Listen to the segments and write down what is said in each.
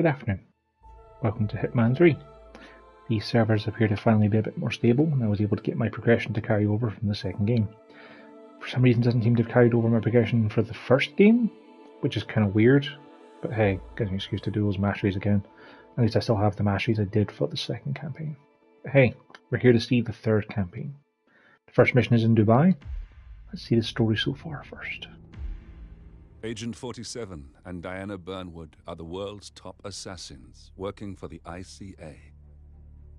Good afternoon. Welcome to Hitman 3. These servers appear to finally be a bit more stable, and I was able to get my progression to carry over from the second game. For some reason it doesn't seem to have carried over my progression for the first game, which is kind of weird, but hey, gives me an excuse to do those masteries again. At least I still have the masteries I did for the second campaign. But hey, we're here to see the third campaign. The first mission is in Dubai. Let's see the story so far first. Agent 47 and Diana Burnwood are the world's top assassins working for the ICA.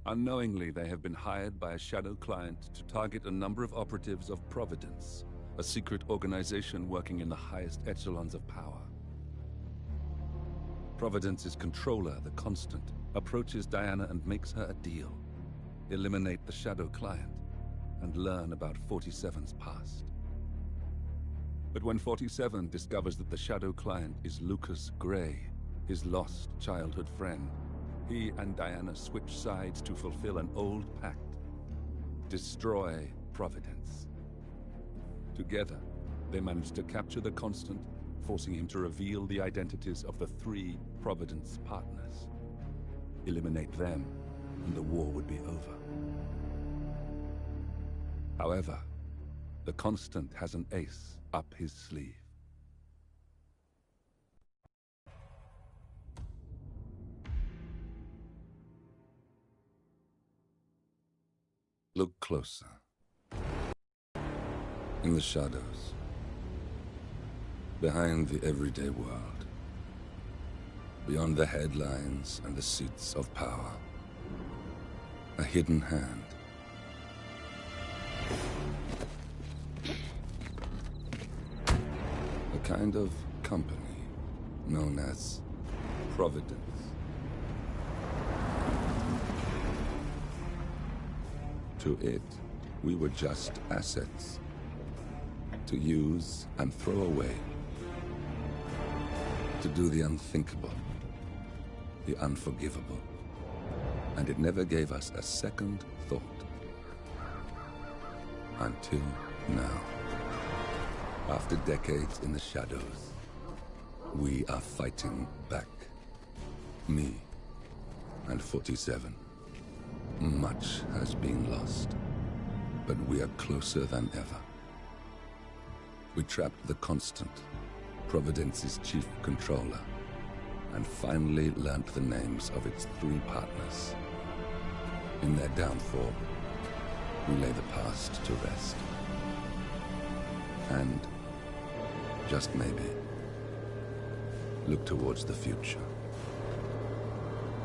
Unknowingly, they have been hired by a shadow client to target a number of operatives of Providence, a secret organization working in the highest echelons of power. Providence's controller, the Constant, approaches Diana and makes her a deal. Eliminate the shadow client and learn about 47's past. But when 47 discovers that the shadow client is Lucas Gray, his lost childhood friend, he and Diana switch sides to fulfill an old pact: destroy Providence. Together, they manage to capture the Constant, forcing him to reveal the identities of the 3 Providence partners. Eliminate them, and the war would be over. However, the Constant has an ace up his sleeve. Look closer. In the shadows, behind the everyday world, beyond the headlines and the seats of power, a hidden hand. A kind of company known as Providence. To it, we were just assets to use and throw away, to do the unthinkable, the unforgivable, and it never gave us a second thought. Until now. After decades in the shadows, we are fighting back. Me and 47. Much has been lost, but we are closer than ever. We trapped the Constant, Providence's chief controller, and finally learnt the names of its 3 partners. In their downfall, we lay the past to rest. And, just maybe, look towards the future.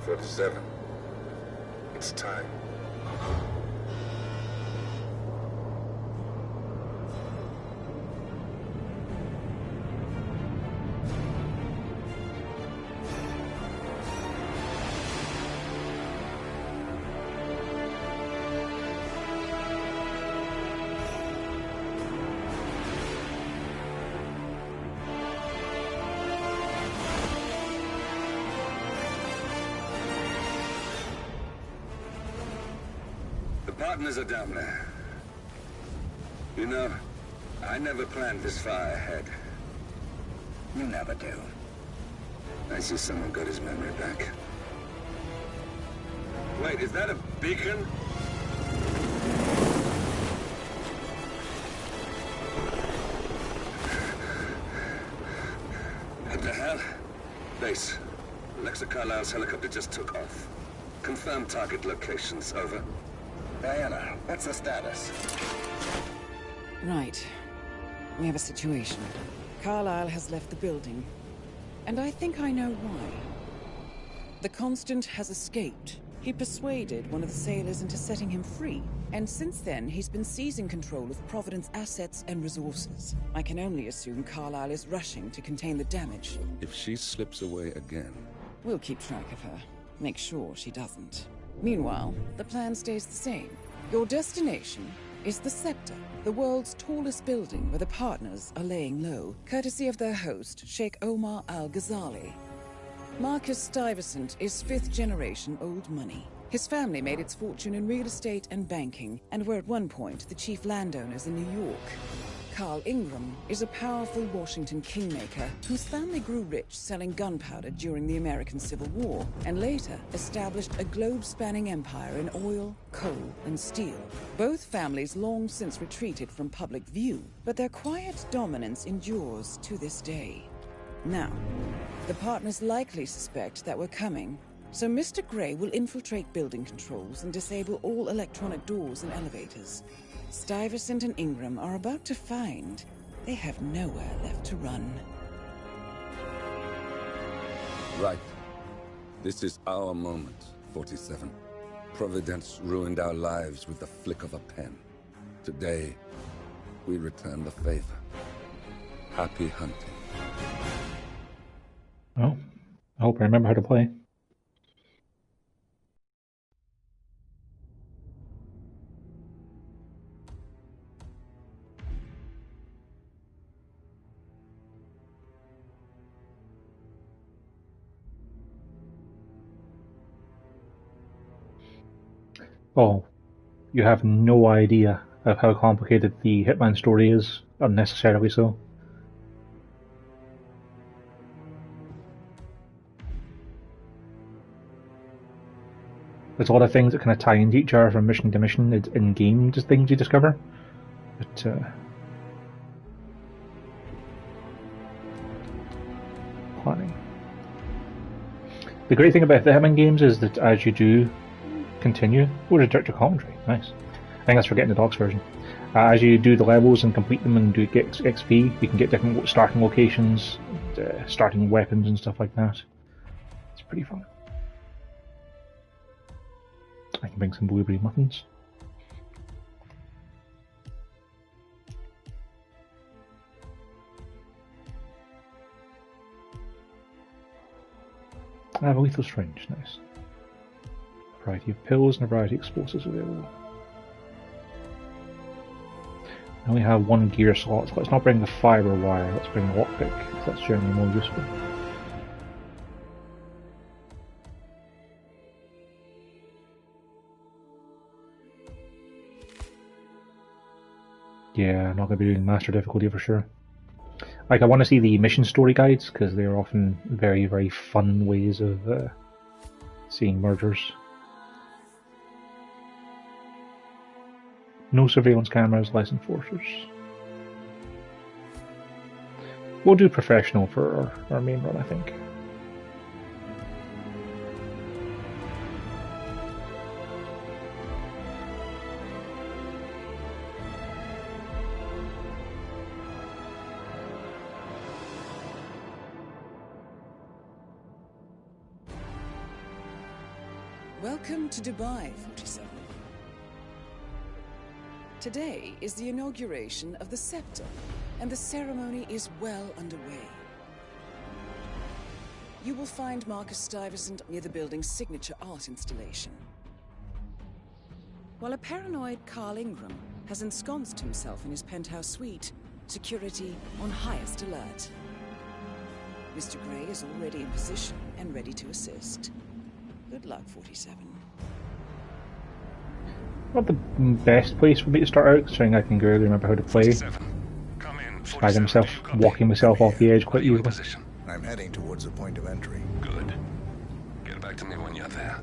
47. It's time. Partners are down there. You know, I never planned this far ahead. You never do. I see someone got his memory back. Wait, is that a beacon? What the hell? Base. Alexa Carlisle's helicopter just took off. Confirm target locations, over. Diana, what's the status? Right. We have a situation. Carlisle has left the building. And I think I know why. The Constant has escaped. He persuaded one of the sailors into setting him free. And since then, he's been seizing control of Providence assets and resources. I can only assume Carlisle is rushing to contain the damage. If she slips away again... We'll keep track of her. Make sure she doesn't. Meanwhile, the plan stays the same. Your destination is the Scepter, the world's tallest building where the partners are laying low, courtesy of their host, Sheikh Omar Al-Ghazali. Marcus Stuyvesant is 5th-generation old money. His family made its fortune in real estate and banking, and were at one point the chief landowners in New York. Carl Ingram is a powerful Washington kingmaker whose family grew rich selling gunpowder during the American Civil War and later established a globe-spanning empire in oil, coal, and steel. Both families long since retreated from public view, but their quiet dominance endures to this day. Now, the partners likely suspect that we're coming, so Mr. Grey will infiltrate building controls and disable all electronic doors and elevators. Stuyvesant and Ingram are about to find they have nowhere left to run. Right. This is our moment, 47. Providence ruined our lives with the flick of a pen. Today, we return the favor. Happy hunting. Well, I hope I remember how to play. Oh, you have no idea of how complicated the Hitman story is, unnecessarily so. There's a lot of things that kind of tie into each other from mission to mission in game, just things you discover. But planning. The great thing about the Hitman games is that as you do continue, there's director commentary, nice. I think that's for getting the docs version. As you do the levels and complete them and get XP, you can get different starting locations, starting weapons and stuff like that. It's pretty fun. I can bring some blueberry muffins. I have a lethal syringe, nice. A variety of pills and a variety of explosives available. I only have one gear slot, so let's not bring the fiber wire, let's bring the lockpick, because that's generally more useful. Yeah, I'm not going to be doing master difficulty for sure. Like, I want to see the mission story guides, because they're often very, very fun ways of seeing murders. No surveillance cameras, less enforcers. We'll do professional for our main run, I think. Welcome to Dubai, 47. Today is the inauguration of the Scepter, and the ceremony is well underway. You will find Marcus Stuyvesant near the building's signature art installation, while a paranoid Carl Ingram has ensconced himself in his penthouse suite, security on highest alert. Mr. Grey is already in position and ready to assist. Good luck, 47. Not the best place for me to start out, considering I can barely remember how to play. Come in. Find myself walking myself off the edge quite easily. I'm heading towards the point of entry. Good. Get back to me when you're there.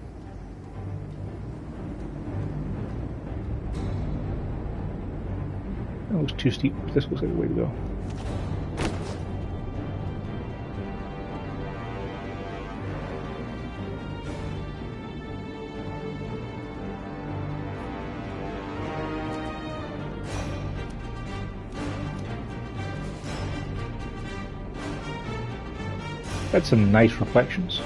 That looks too steep. This looks like the way to go. That's some nice reflections.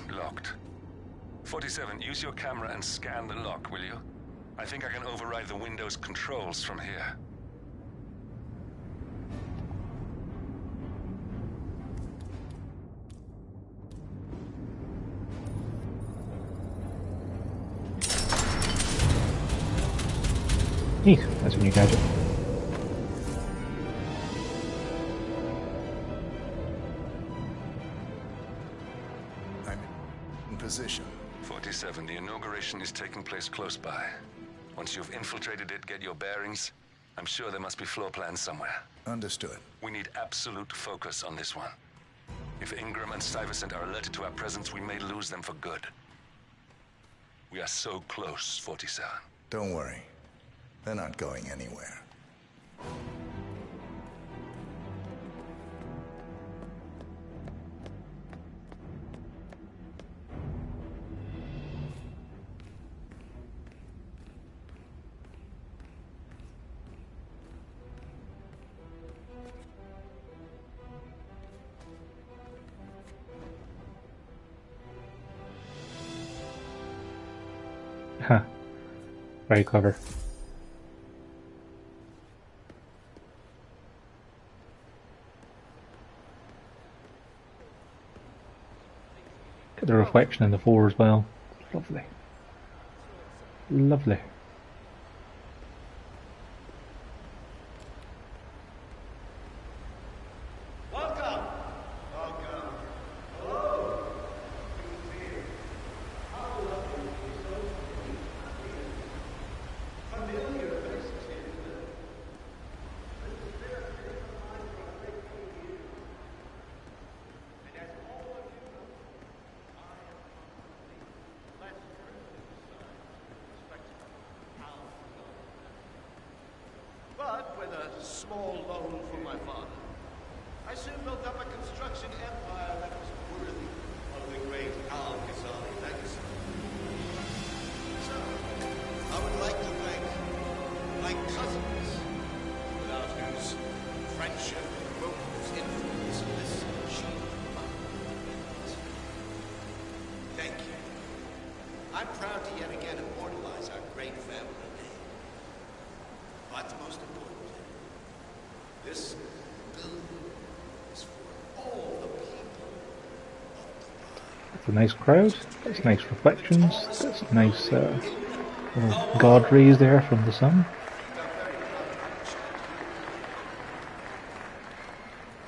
Locked. 47, use your camera and scan the lock, will you? I think I can override the Windows controls from here. Neat, that's a new gadget. in position. 47, the inauguration is taking place close by. Once you've infiltrated it, get your bearings. I'm sure there must be floor plans somewhere. Understood. We need absolute focus on this one. If Ingram and Stuyvesant are alerted to our presence, we may lose them for good. We are so close, 47. Don't worry. They're not going anywhere. Huh. Very clever. Get the reflection in the floor as well. Lovely. Lovely. But with a small loan from my father, I soon built up a construction empire that was worthy of the great Al-Ghazali legacy. So, I would like to thank my cousins, without whose friendship and Rome's influence this achievement might not. Thank you. I'm proud to yet again immortalize our great family name. But most importantly, this building is for all the people of the That's a nice crowd. That's nice reflections. That's a nice little god rays there from the sun.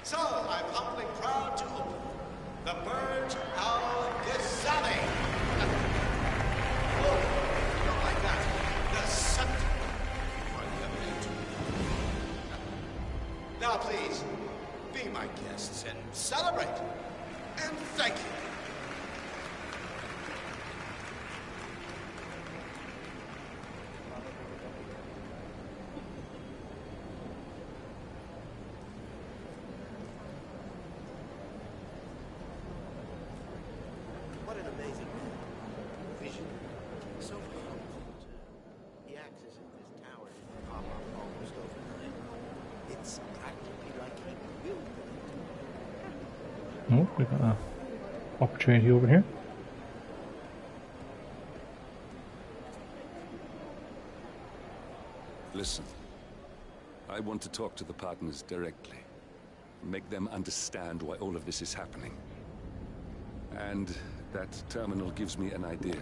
So, I'm humbly proud to open the Burj Al Ghazali. Oh, you don't like that? The scepter. Now, please, be my guests and celebrate. And thank you. What an amazing man. Vision. So humble. He acts as if this tower didn't pop up almost overnight. It's practically like he will build. Oh, we got an opportunity over here. Listen, I want to talk to the partners directly. Make them understand why all of this is happening. And that terminal gives me an idea.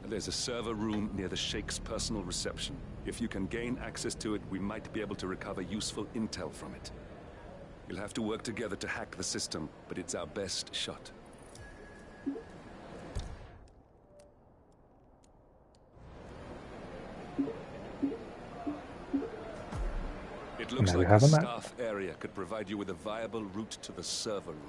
There's a server room near the Sheikh's personal reception. If you can gain access to it, we might be able to recover useful intel from it. We'll have to work together to hack the system, but it's our best shot. It looks Now we like have the a map. staff area could provide you with a viable route to the server room.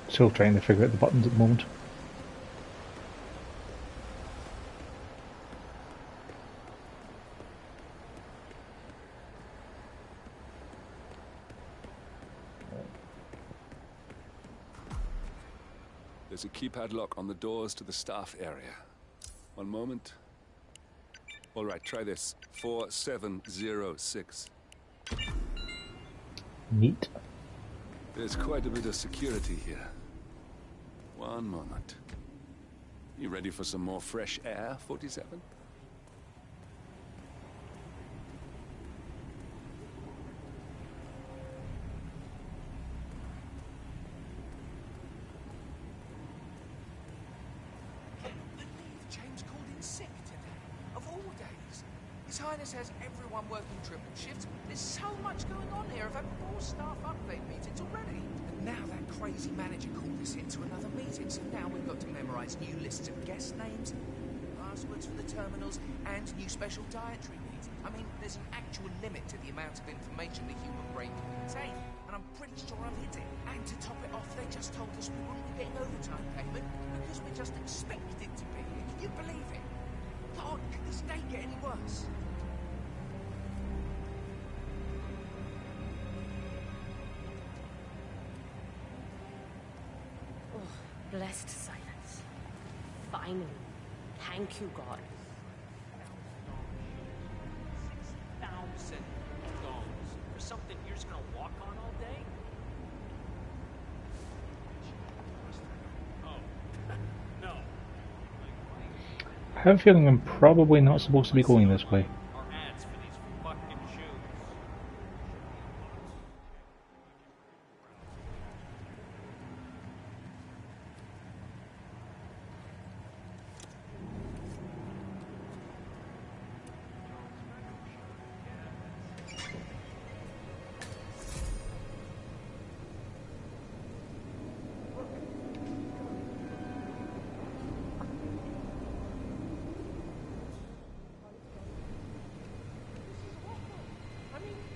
Still trying to figure out the buttons at the moment. There's a keypad lock on the doors to the staff area. One moment. All right, try this. 4706. Neat. There's quite a bit of security here. One moment. You ready for some more fresh air, 47? office has everyone working triple shifts. There's so much going on here. I've had 4 staff update meetings already. And now that crazy manager called us into another meeting, so now we've got to memorize new lists of guest names, passwords for the terminals, and new special dietary needs. I mean, there's an actual limit to the amount of information the human brain can contain, and I'm pretty sure I've hit it. And to top it off, they just told us we wouldn't be getting overtime payment because we're just expected to be here. Can you believe it? God, can this day get any worse? Oh, blessed silence. Finally. Thank you, God. $6,000 for something you're just gonna walk on all day? Oh, no. I have a feeling I'm probably not supposed to be going this way. Our ads for these fucking shoes.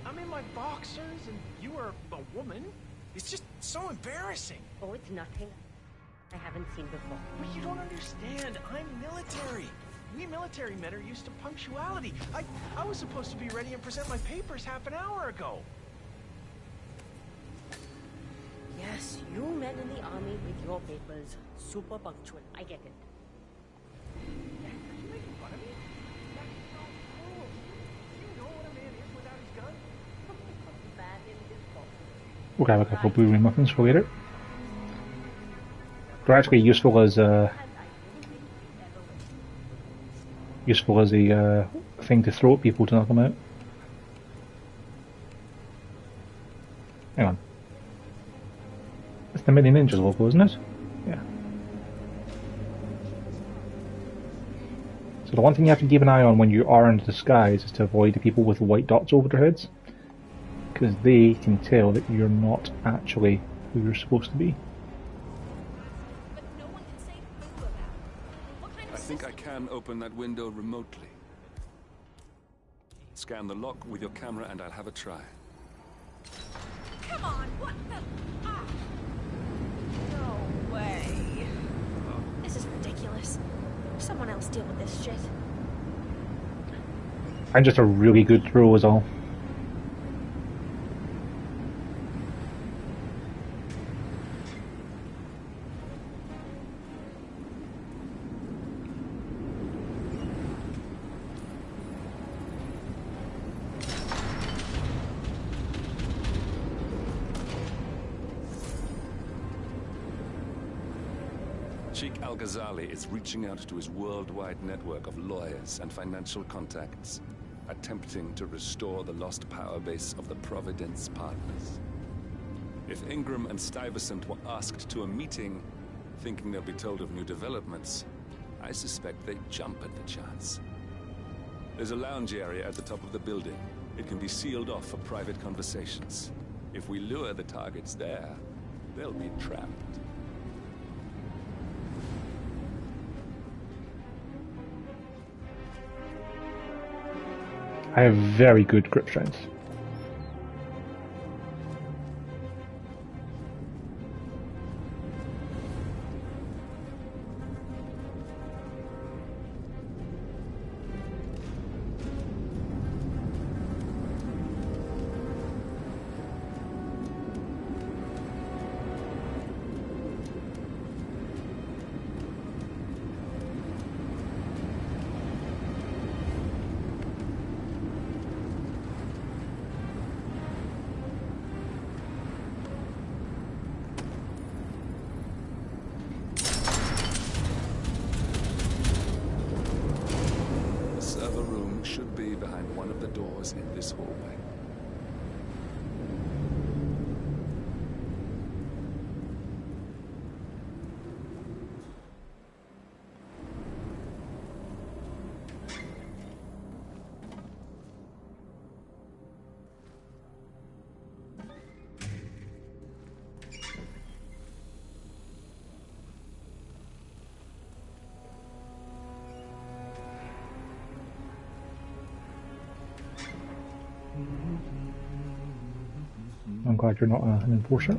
I'm in my boxers and you are a woman? It's just so embarrassing. Oh, it's nothing I haven't seen before. But you don't understand. I'm military. We military men are used to punctuality. I was supposed to be ready and present my papers half an hour ago. Yes, you men in the army with your papers. Super punctual. I get it. Are you making fun of me? That's so cool. Do you know what a man is without his gun? Man in his box. We'll grab a couple of blue muffins for later. They're actually useful as a thing to throw at people to knock them out. Hang on. It's the Mini Ninjas logo, isn't it? Yeah. So the one thing you have to keep an eye on when you are in disguise is to avoid the people with the white dots over their heads, because they can tell that you're not actually who you're supposed to be. But no one can say boo about it. What kind of I think I can open that window remotely. Scan the lock with your camera and I'll have a try. Come on, what the? Ah. No way. This is ridiculous. Someone else deal with this shit. I'm just a really good throw is all. Sheikh Al-Ghazali is reaching out to his worldwide network of lawyers and financial contacts, attempting to restore the lost power base of the Providence Partners. If Ingram and Stuyvesant were asked to a meeting, thinking they'll be told of new developments, I suspect they'd jump at the chance. There's a lounge area at the top of the building. It can be sealed off for private conversations. If we lure the targets there, they'll be trapped. I have very good grip strength. Should be behind one of the doors in this hallway. I'm glad you're not an enforcer.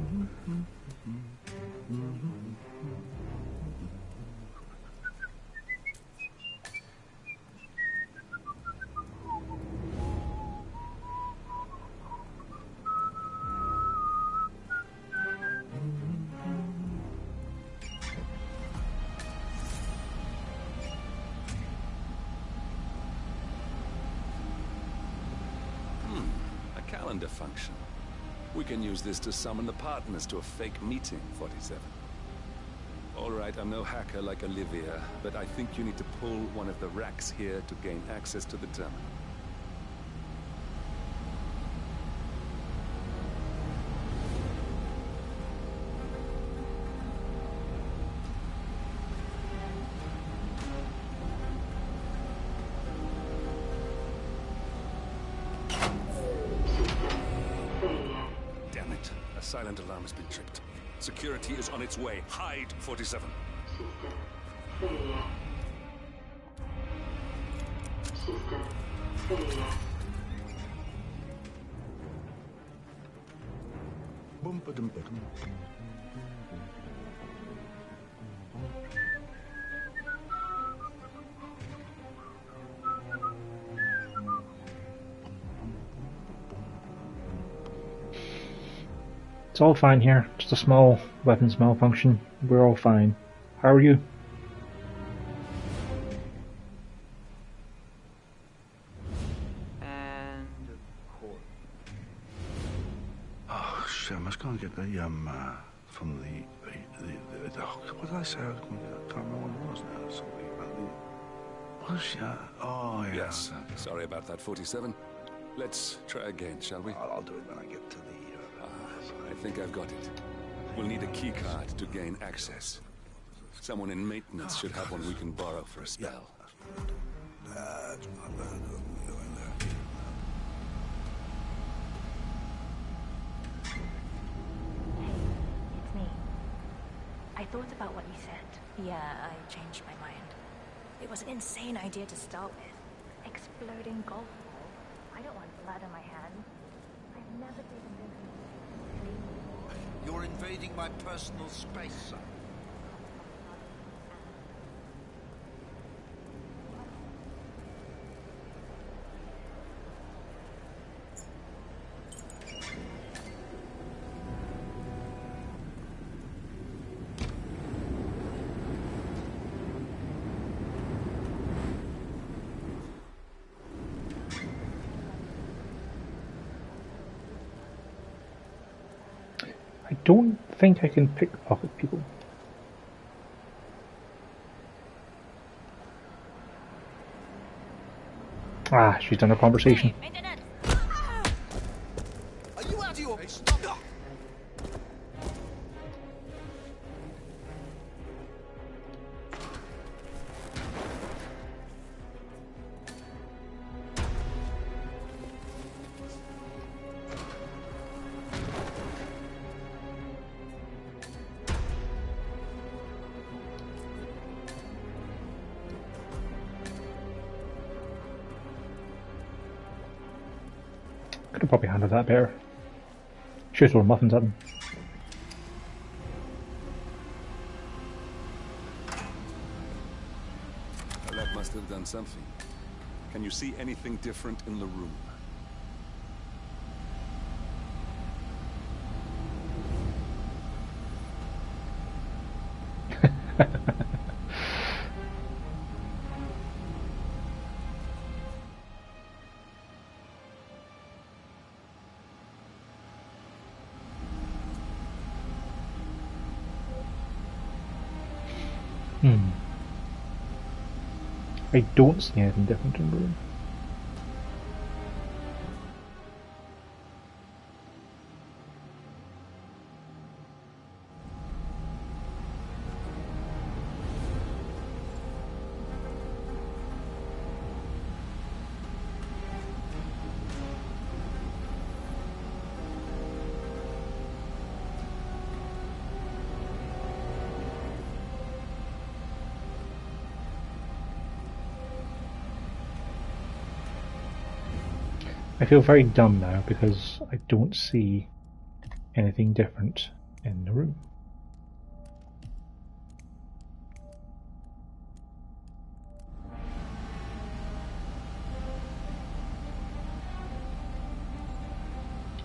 Calendar function. We can use this to summon the partners to a fake meeting, 47. Alright, I'm no hacker like Olivia, but I think you need to pull one of the racks here to gain access to the terminal. Silent alarm has been tripped. Security is on its way. Hide, 47. It's all fine here. Just a small weapons malfunction. We're all fine. How are you? And of course. Oh shit! I must go and get the from the what did I say? I can't remember what it was now. Something about the. Was yeah? Oh yeah. Yes. Sorry about that, 47. Let's try again, shall we? I'll do it when I get to the. I think I've got it. We'll need a key card to gain access. Someone in maintenance should have one we can borrow for a spell. That's not bad. Go in there. Hey, it's me. I thought about what you said. Yeah, I changed my mind. It was an insane idea to start with. Exploding golf ball. I don't want blood on my hand. I've never taken this. You're invading my personal space, sir. I don't think I can pickpocket people. Ah, she's done a conversation. Are you out of your... Could have probably handled that better. Should have thrown muffins at them. That must have done something. Can you see anything different in the room? I don't see anything different in the room. I feel very dumb now because I don't see anything different in the room.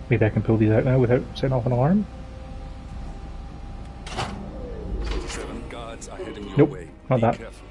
Maybe I can pull these out now without setting off an alarm? 7 guards are heading your Nope, way. not Be that. careful.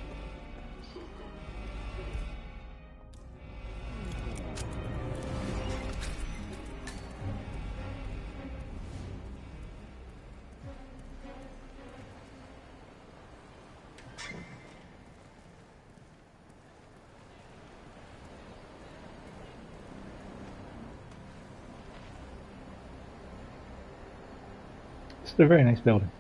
This is a very nice building.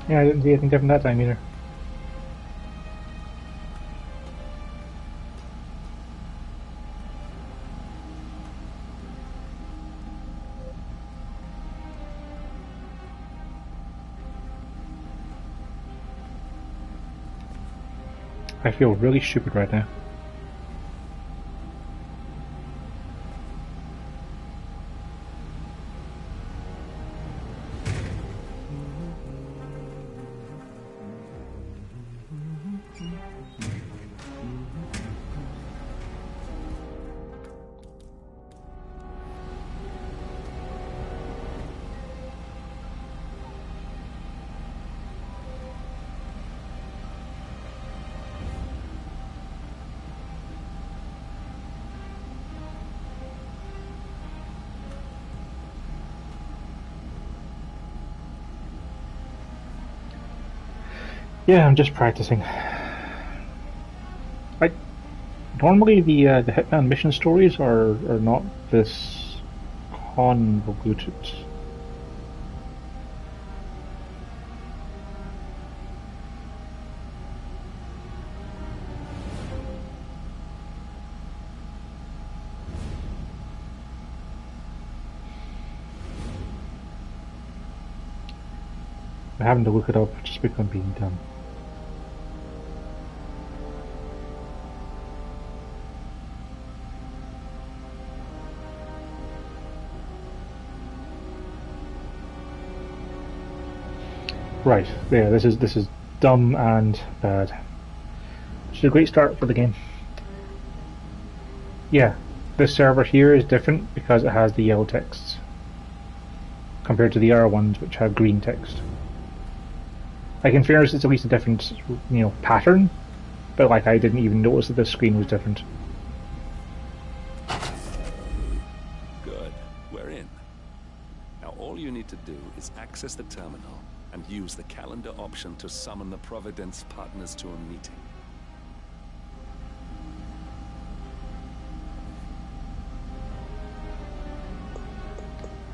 Yeah, I didn't see anything different that time either. I feel really stupid right now. Yeah, I'm just practicing. Normally the Hitman mission stories are not this convoluted. I'm having to look it up just because I'm being dumb. Right, yeah, this is dumb and bad. Which is a great start for the game. Yeah, this server here is different because it has the yellow texts compared to the other ones which have green text. Like in fairness, it's at least a different, pattern, but like I didn't even notice that the screen was different. Good. We're in. Now all you need to do is access the terminal and use the calendar option to summon the Providence partners to a meeting.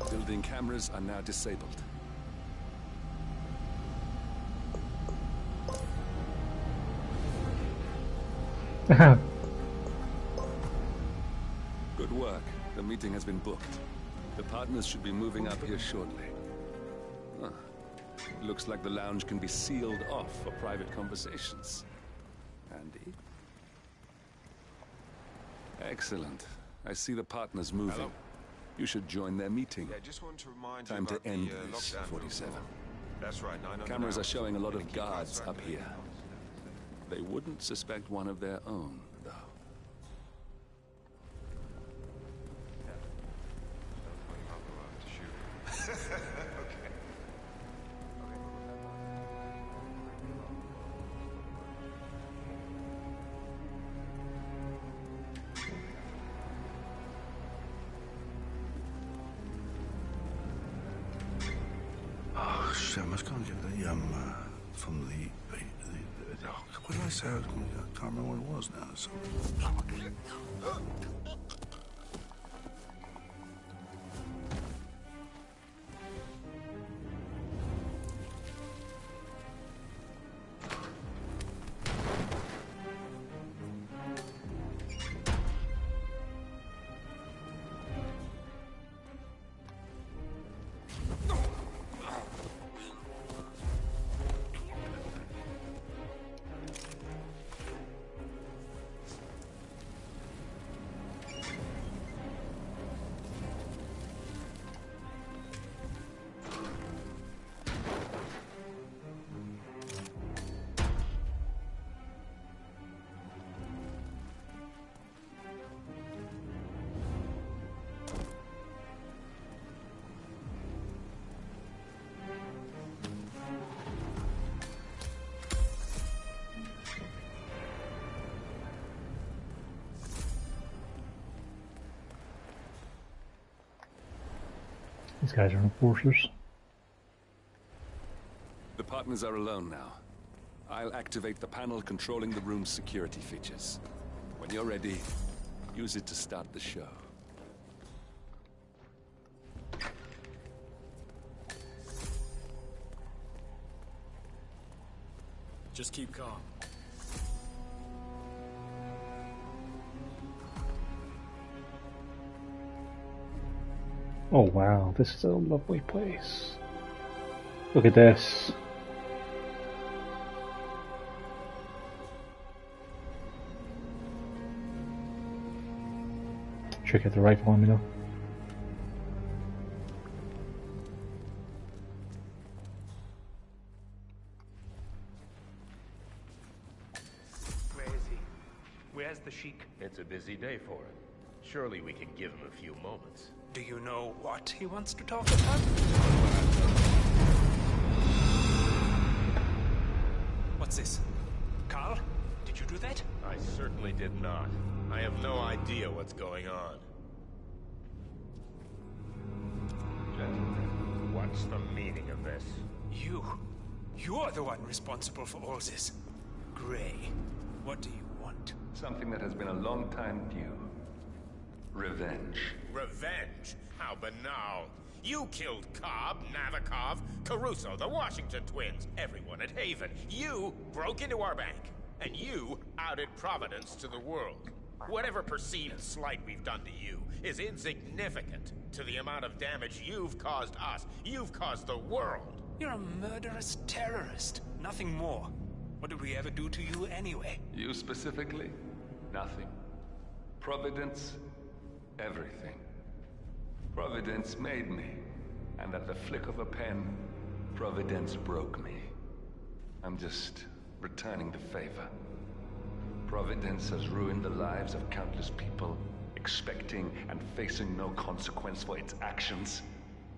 Building cameras are now disabled. Good work. The meeting has been booked. The partners should be moving up here shortly. Huh. Looks like the lounge can be sealed off for private conversations. Andy? Excellent. I see the partners moving. Hello? You should join their meeting. Yeah, just want to remind Time you to end about this, lockdown 47. That's right, 900 Cameras are hours. showing a lot of Keep guards eyes up here. They wouldn't suspect one of their own, though. shit, I was going to get the, from the what did I say? I can't remember what it was now. So. These guys are enforcers. The partners are alone now. I'll activate the panel controlling the room's security features. When you're ready, use it to start the show. Just keep calm. Oh wow, this is a lovely place. Look at this. Should get the rifle on me though. Where is he? Where's the Sheik? It's a busy day for him. Surely we can give him a few moments. Do you know what he wants to talk about? What's this? Carl? Did you do that? I certainly did not. I have no idea what's going on. Gentlemen, what's the meaning of this? You're the one responsible for all this. Gray, what do you want? Something that has been a long time due. Revenge. Revenge? How banal. You killed Cobb, Navikov, Caruso, the Washington twins, everyone at Haven. You broke into our bank, and you outed Providence to the world. Whatever perceived slight we've done to you is insignificant to the amount of damage you've caused us. You've caused the world. You're a murderous terrorist. Nothing more. What did we ever do to you anyway? You specifically? Nothing. Providence? Everything. Providence made me, and at the flick of a pen, Providence broke me. I'm just returning the favor. Providence has ruined the lives of countless people, expecting and facing no consequence for its actions.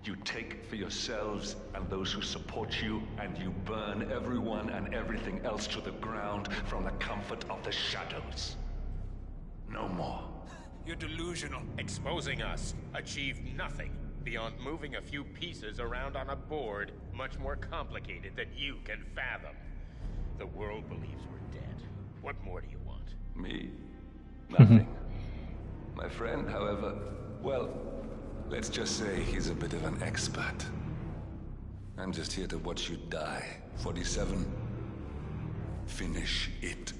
You take for yourselves and those who support you, and you burn everyone and everything else to the ground from the comfort of the shadows. No more. You're delusional. Exposing us achieved nothing beyond moving a few pieces around on a board much more complicated than you can fathom. The world believes we're dead. What more do you want? Me? Nothing. My friend, however, well, let's just say he's a bit of an expert. I'm just here to watch you die. 47. Finish it.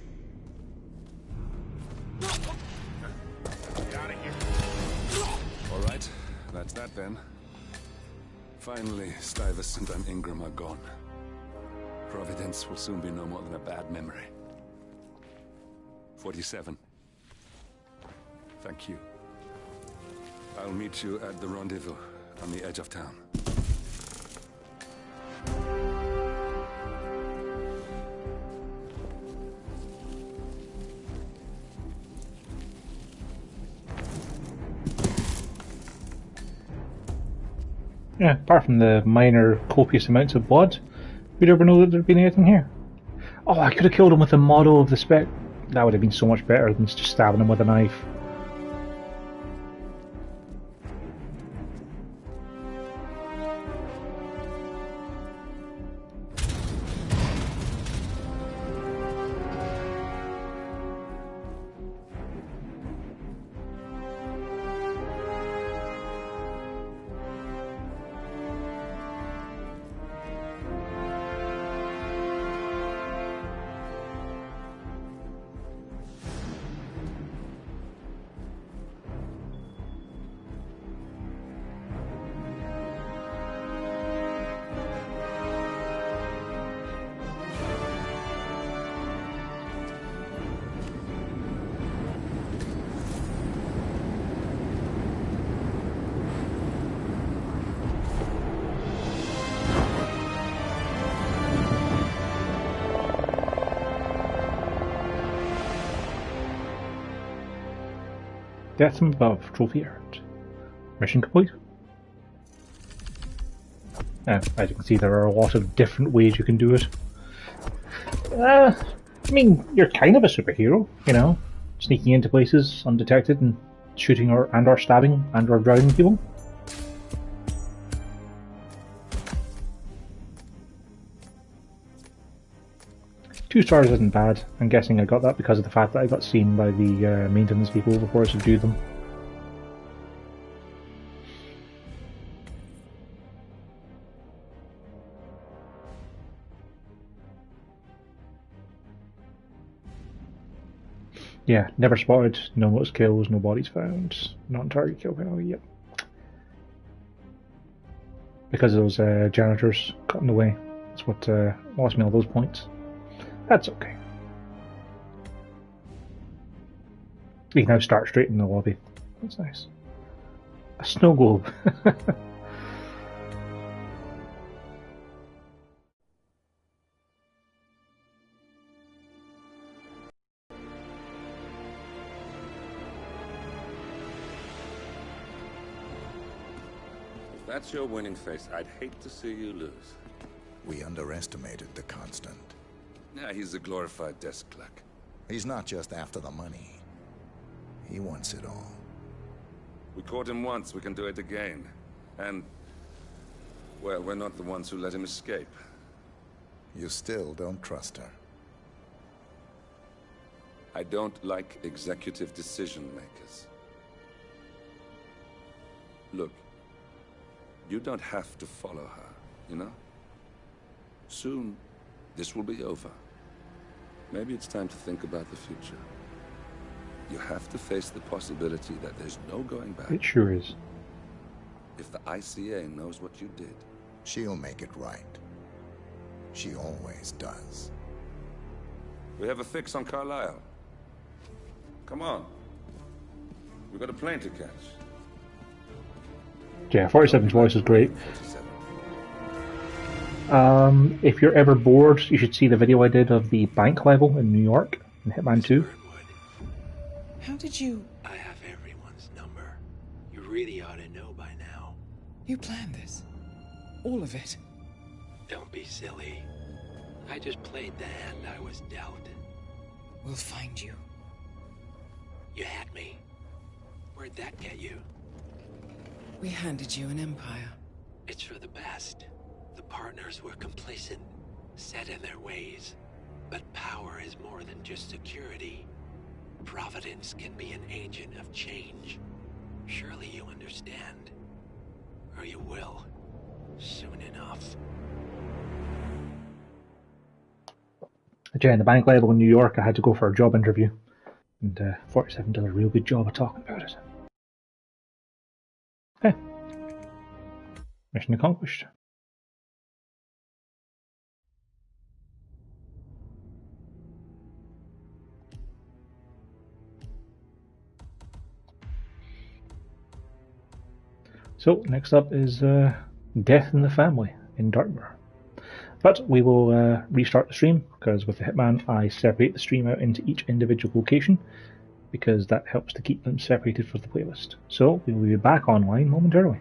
Get out of here. All right, that's that then. Finally, Stuyvesant and Ingram are gone. Providence will soon be no more than a bad memory. 47. Thank you. I'll meet you at the rendezvous on the edge of town. Yeah, apart from the minor copious amounts of blood, we'd ever know that there'd been anything here. Oh, I could have killed him with the model of the spec. That would have been so much better than just stabbing him with a knife. Death from above, trophy earned. Mission complete. As you can see, there are a lot of different ways you can do it. I mean, you're kind of a superhero, you know, sneaking into places undetected and shooting or stabbing and or drowning people. Two stars isn't bad. I'm guessing I got that because of the fact that I got seen by the maintenance people before I subdued them. Yeah, never spotted, no notice kills, no bodies found, non-target kill penalty, yep. Because those janitors got in the way. That's what lost me all those points. That's okay. We can now start straight in the lobby. That's nice. A snow globe. If that's your winning face, I'd hate to see you lose. We underestimated the Constant. Yeah, he's a glorified desk clerk. He's not just after the money. He wants it all. We caught him once, we can do it again. And, well, we're not the ones who let him escape. You still don't trust her. I don't like executive decision makers. Look, you don't have to follow her, you know? Soon, this will be over. Maybe it's time to think about the future. You have to face the possibility that there's no going back. It sure is. If the ICA knows what you did, she'll make it right. She always does. We have a fix on Carlisle. Come on. We've got a plane to catch. Yeah, 47's voice is great. If you're ever bored, you should see the video I did of the bank level in New York in Hitman 2. How did you... I have everyone's number. You really ought to know by now. You planned this? All of it? Don't be silly. I just played the hand I was dealt. We'll find you. You had me. Where'd that get you? We handed you an empire. It's for the best. The partners were complacent, set in their ways. But power is more than just security. Providence can be an agent of change. Surely you understand. Or you will. Soon enough. Yeah, in the bank level in New York, I had to go for a job interview. And 47 does a real good job of talking about it. Okay. Mission accomplished. So, next up is Death in the Family in Dartmoor. But we will restart the stream, because with the Hitman I separate the stream out into each individual location, because that helps to keep them separated for the playlist. So, we will be back online momentarily.